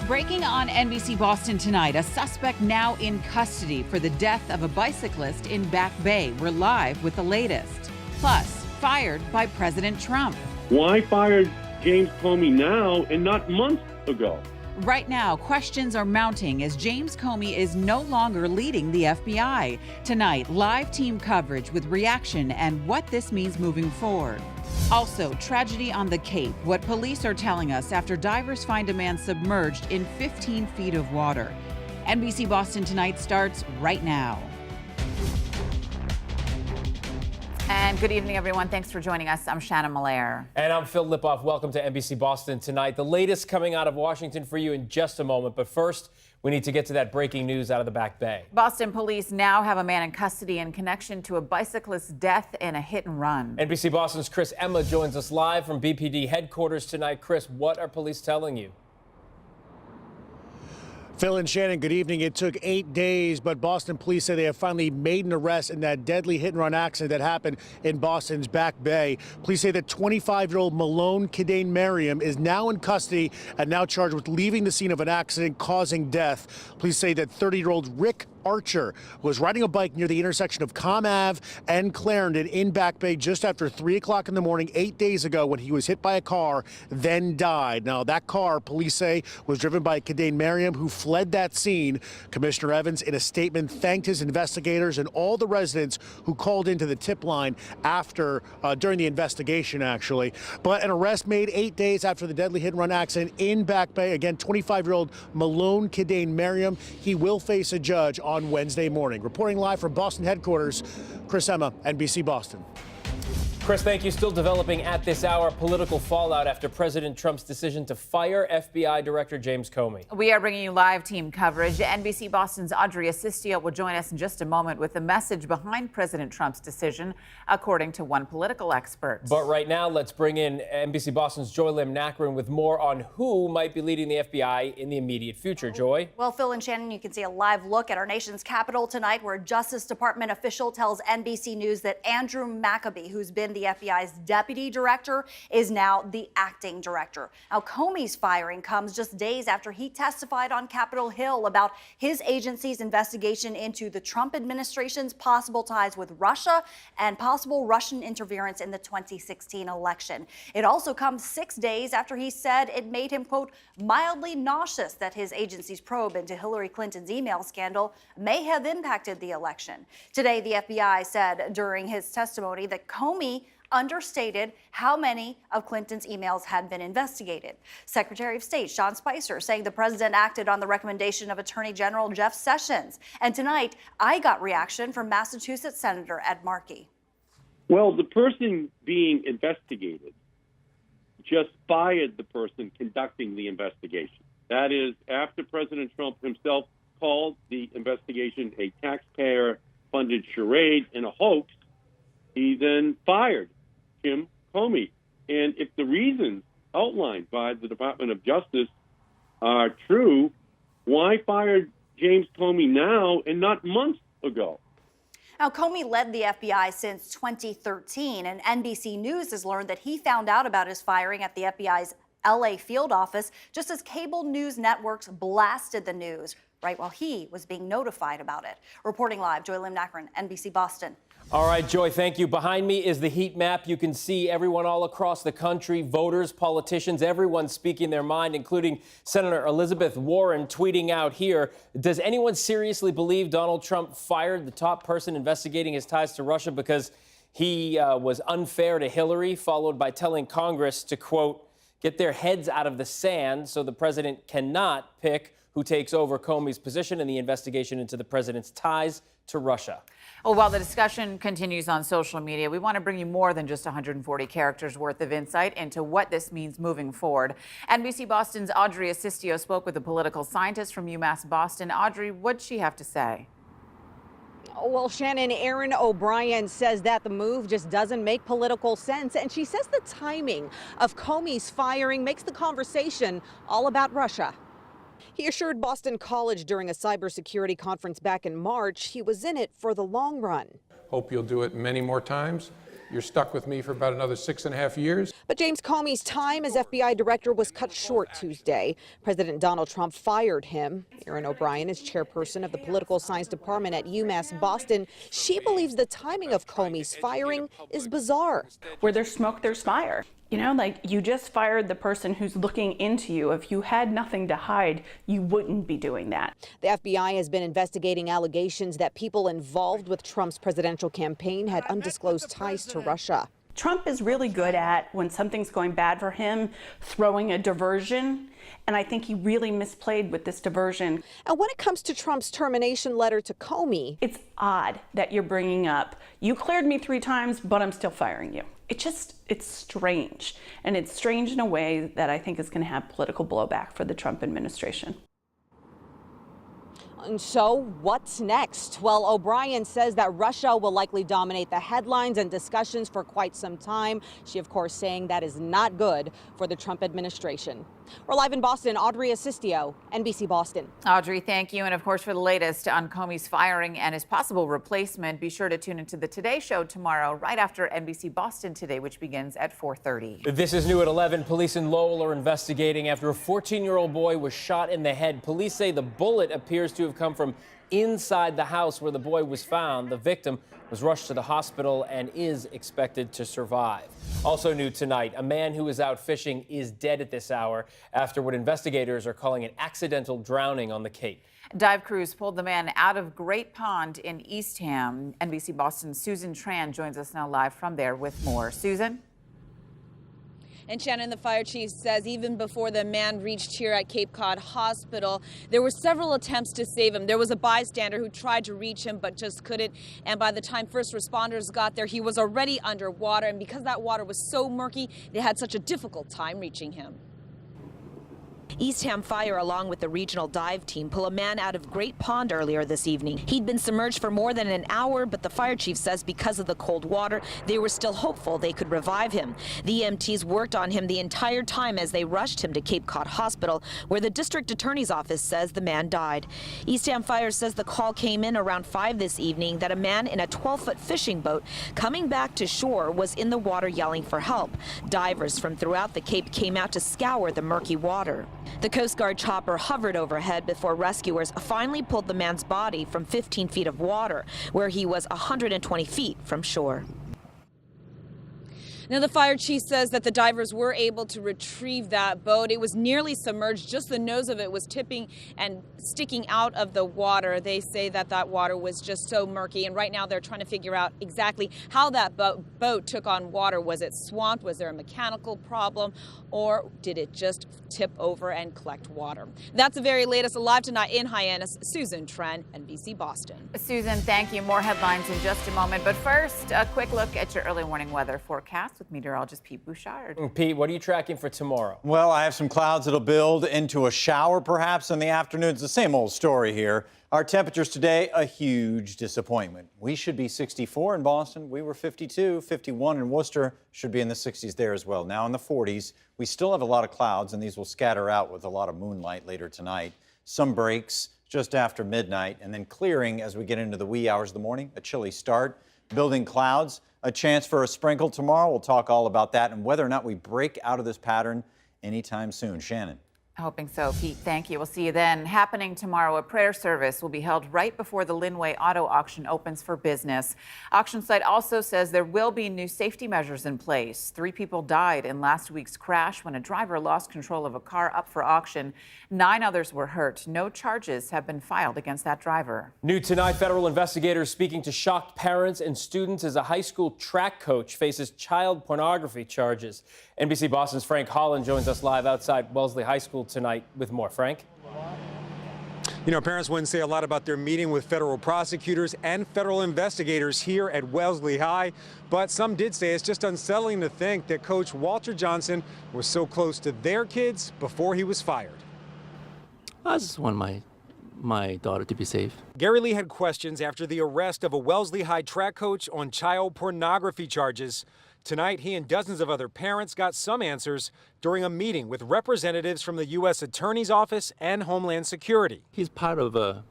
Breaking on NBC Boston tonight, a suspect now in custody for the death of a bicyclist in Back Bay. We're live with the latest. Plus, fired by President Trump. Why fire James Comey now and not months ago? Right now, questions are mounting as James Comey is no longer leading the FBI. Tonight, live team coverage with reaction and what this means moving forward. Also, tragedy on the Cape, what police are telling us after divers find a man submerged in 15 feet of water. NBC Boston Tonight starts right now. And good evening, everyone. Thanks for joining us. I'm Shannon Malaire. And I'm Phil Lipoff. Welcome to NBC Boston Tonight. The latest coming out of Washington for you in just a moment. But first, we need to get to that breaking news out of the Back Bay. Boston police now have a man in custody in connection to a bicyclist's death in a hit and run. NBC Boston's Chris Emma joins us live from BPD headquarters tonight. Chris, what are police telling you? Phil and Shannon, good evening. It took 8 days, but Boston police say they have finally made an arrest in that deadly hit-and-run accident that happened in Boston's Back Bay. Police say that 25-year-old Malone Kidane Merriam is now in custody and now charged with leaving the scene of an accident causing death. Police say that 30-year-old Rick Archer was riding a bike near the intersection of Comm Ave and Clarendon in Back Bay just after 3 o'clock in the morning 8 days ago when he was hit by a car, then died. Now, that car, police say, was driven by Kidane Merriam, who fled that scene. Commissioner Evans, in a statement, thanked his investigators and all the residents who called into the tip line during the investigation, actually. But an arrest made 8 days after the deadly hit-and-run accident in Back Bay. Again, 25-year-old Malone Kidane Merriam. He will face a judge on Wednesday morning. Reporting live from Boston headquarters, Chris Emma, NBC Boston. Chris, thank you. Still developing at this hour, political fallout after President Trump's decision to fire FBI Director James Comey. We are bringing you live team coverage. NBC Boston's Audrey Assistio will join us in just a moment with the message behind President Trump's decision, according to one political expert. But right now, let's bring in NBC Boston's Joy Lim Nakrin with more on who might be leading the FBI in the immediate future. Joy? Well, Phil and Shannon, you can see a live look at our nation's capital tonight, where a Justice Department official tells NBC News that Andrew McAbee, who's been the FBI's deputy director, is now the acting director. Now, Comey's firing comes just days after he testified on Capitol Hill about his agency's investigation into the Trump administration's possible ties with Russia and possible Russian interference in the 2016 election. It also comes 6 days after he said it made him, quote, mildly nauseous that his agency's probe into Hillary Clinton's email scandal may have impacted the election. Today, the FBI said during his testimony that Comey understated how many of Clinton's emails had been investigated. Secretary of State Sean Spicer saying the president acted on the recommendation of Attorney General Jeff Sessions. And tonight, I got reaction from Massachusetts Senator Ed Markey. Well, the person being investigated just fired the person conducting the investigation. That is, after President Trump himself called the investigation a taxpayer-funded charade and a hoax, he then fired Jim Comey. And if the reasons outlined by the Department of Justice are true, why fire James Comey now and not months ago? Now, Comey led the FBI since 2013, and NBC News has learned that he found out about his firing at the FBI's LA field office just as cable news networks blasted the news right while he was being notified about it. Reporting live, Joy Lim Nakrin, NBC Boston. All right, Joy, thank you. Behind me is the heat map. You can see everyone all across the country, voters, politicians, everyone speaking their mind, including Senator Elizabeth Warren tweeting out here. Does anyone seriously believe Donald Trump fired the top person investigating his ties to Russia because he was unfair to Hillary, followed by telling Congress to, quote, get their heads out of the sand so the president cannot pick who takes over Comey's position in the investigation into the president's ties to Russia? Well, while the discussion continues on social media, we want to bring you more than just 140 characters worth of insight into what this means moving forward. NBC Boston's Audrey Assistio spoke with a political scientist from UMass Boston. Audrey, what'd she have to say? Well, Shannon, Erin O'Brien says that the move just doesn't make political sense. And she says the timing of Comey's firing makes the conversation all about Russia. He assured Boston College during a cybersecurity conference back in March he was in it for the long run. Hope you'll do it many more times. You're stuck with me for about another 6.5 years. But James Comey's time as FBI director was cut short Tuesday. President Donald Trump fired him. Erin O'Brien is chairperson of the political science department at UMass Boston. She believes the timing of Comey's firing is bizarre. Where there's smoke, there's fire. You know, like, you just fired the person who's looking into you. If you had nothing to hide, you wouldn't be doing that. The FBI has been investigating allegations that people involved with Trump's presidential campaign had undisclosed ties to Russia. Trump is really good at, when something's going bad for him, throwing a diversion. And I think he really misplayed with this diversion. And when it comes to Trump's termination letter to Comey, it's odd that you're bringing up, you cleared me 3 times, but I'm still firing you. It's strange. And it's strange in a way that I think is going to have political blowback for the Trump administration. And so what's next? Well, O'Brien says that Russia will likely dominate the headlines and discussions for quite some time. She, of course, saying that is not good for the Trump administration. We're live in Boston. Audrey Assistio, NBC Boston. Audrey, thank you. And of course, for the latest on Comey's firing and his possible replacement, be sure to tune into the Today Show tomorrow, right after NBC Boston Today, which begins at 4:30. This is new at 11. Police in Lowell are investigating after a 14-year-old boy was shot in the head. Police say the bullet appears to have come from inside the house where the boy was found. The victim was rushed to the hospital and is expected to survive. Also new tonight, a man who was out fishing is dead at this hour after what investigators are calling an accidental drowning on the Cape. Dive crews pulled the man out of Great Pond in Eastham. NBC Boston's Susan Tran joins us now live from there with more. Susan? And Shannon, the fire chief says even before the man reached here at Cape Cod Hospital, there were several attempts to save him. There was a bystander who tried to reach him but just couldn't. And by the time first responders got there, he was already underwater. And because that water was so murky, they had such a difficult time reaching him. Eastham Fire, along with the regional dive team, pull a man out of Great Pond earlier this evening. He'd been submerged for more than an hour, but the fire chief says because of the cold water, they were still hopeful they could revive him. The EMTs worked on him the entire time as they rushed him to Cape Cod Hospital, where the district attorney's office says the man died. Eastham Fire says the call came in around 5 this evening that a man in a 12-foot fishing boat coming back to shore was in the water yelling for help. Divers from throughout the Cape came out to scour the murky water. The Coast Guard chopper hovered overhead before rescuers finally pulled the man's body from 15 feet of water, where he was 120 feet from shore. Now, the fire chief says that the divers were able to retrieve that boat. It was nearly submerged. Just the nose of it was tipping and sticking out of the water. They say that that water was just so murky. And right now they're trying to figure out exactly how that boat took on water. Was it swamped? Was there a mechanical problem? Or did it just tip over and collect water? That's the very latest. Live tonight in Hyannis, Susan Tran, NBC Boston. Susan, thank you. More headlines in just a moment. But first, a quick look at your early morning weather forecast with meteorologist Pete Bouchard. Pete, what are you tracking for tomorrow? Well, I have some clouds that'll build into a shower perhaps in the afternoon. It's the same old story here. Our temperatures today, a huge disappointment. We should be 64 in Boston. We were 52, 51 in Worcester. Should be in the 60s there as well. Now in the 40s. We still have a lot of clouds, and these will scatter out with a lot of moonlight later tonight. Some breaks just after midnight, and then clearing as we get into the wee hours of the morning. A chilly start. Building clouds. A chance for a sprinkle tomorrow. We'll talk all about that and whether or not we break out of this pattern anytime soon. Shannon. Hoping so, Pete. Thank you. We'll see you then. Happening tomorrow, a prayer service will be held right before the Linway Auto Auction opens for business. Auction site also says there will be new safety measures in place. 3 people died in last week's crash when a driver lost control of a car up for auction. 9 others were hurt. No charges have been filed against that driver. New tonight, federal investigators speaking to shocked parents and students as a high school track coach faces child pornography charges. NBC Boston's Frank Holland joins us live outside Wellesley High School tonight with more. Frank? You know, parents wouldn't say a lot about their meeting with federal prosecutors and federal investigators here at Wellesley High, but some did say it's just unsettling to think that Coach Walter Johnson was so close to their kids before he was fired. I just want my daughter to be safe. Gary Lee had questions after the arrest of a Wellesley High track coach on child pornography charges. Tonight, he and dozens of other parents got some answers during a meeting with representatives from the U.S. Attorney's Office and Homeland Security. He's part of a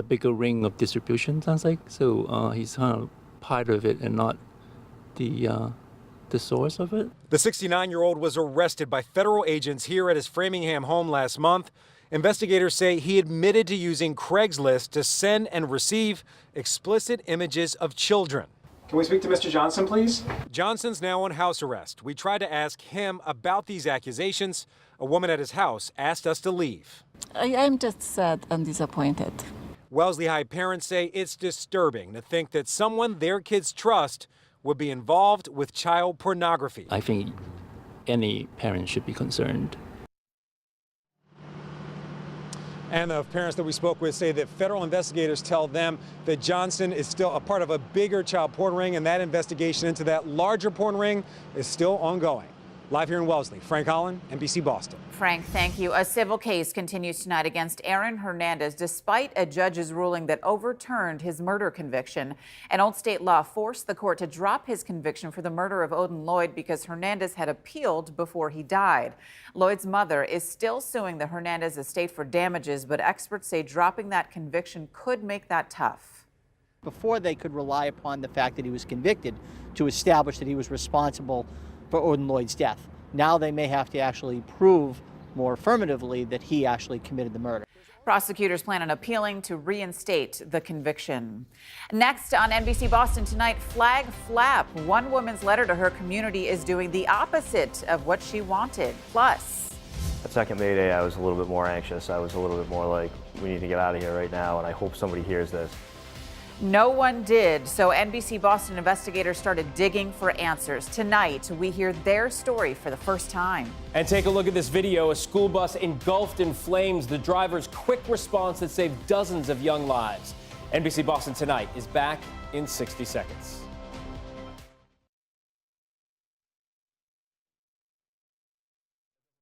bigger ring of distribution, sounds like. So he's kind of part of it and not the source of it. The 69-year-old was arrested by federal agents here at his Framingham home last month. Investigators say he admitted to using Craigslist to send and receive explicit images of children. Can we speak to Mr. Johnson, please? Johnson's now on house arrest. We tried to ask him about these accusations. A woman at his house asked us to leave. I'm just sad and disappointed. Wellesley High parents say it's disturbing to think that someone their kids trust would be involved with child pornography. I think any parent should be concerned. And the parents that we spoke with say that federal investigators tell them that Johnson is still a part of a bigger child porn ring, and that investigation into that larger porn ring is still ongoing. Live here in Wellesley, Frank Holland, NBC Boston. Frank, thank you. A civil case continues tonight against Aaron Hernandez, despite a judge's ruling that overturned his murder conviction. An old state law forced the court to drop his conviction for the murder of Odin Lloyd because Hernandez had appealed before he died. Lloyd's mother is still suing the Hernandez estate for damages, but experts say dropping that conviction could make that tough. Before they could rely upon the fact that he was convicted to establish that he was responsible for Odin Lloyd's death. Now they may have to actually prove more affirmatively that he actually committed the murder. Prosecutors plan on appealing to reinstate the conviction. Next on NBC Boston tonight, flag flap. One woman's letter to her community is doing the opposite of what she wanted. Plus, at second May Day, I was a little bit more anxious. I was a little bit more like, we need to get out of here right now, and I hope somebody hears this. no one did, so NBC Boston investigators started digging for answers. Tonight, we hear their story for the first time. And take a look at this video. A school bus engulfed in flames. The driver's quick response that saved dozens of young lives. NBC Boston Tonight is back in 60 seconds.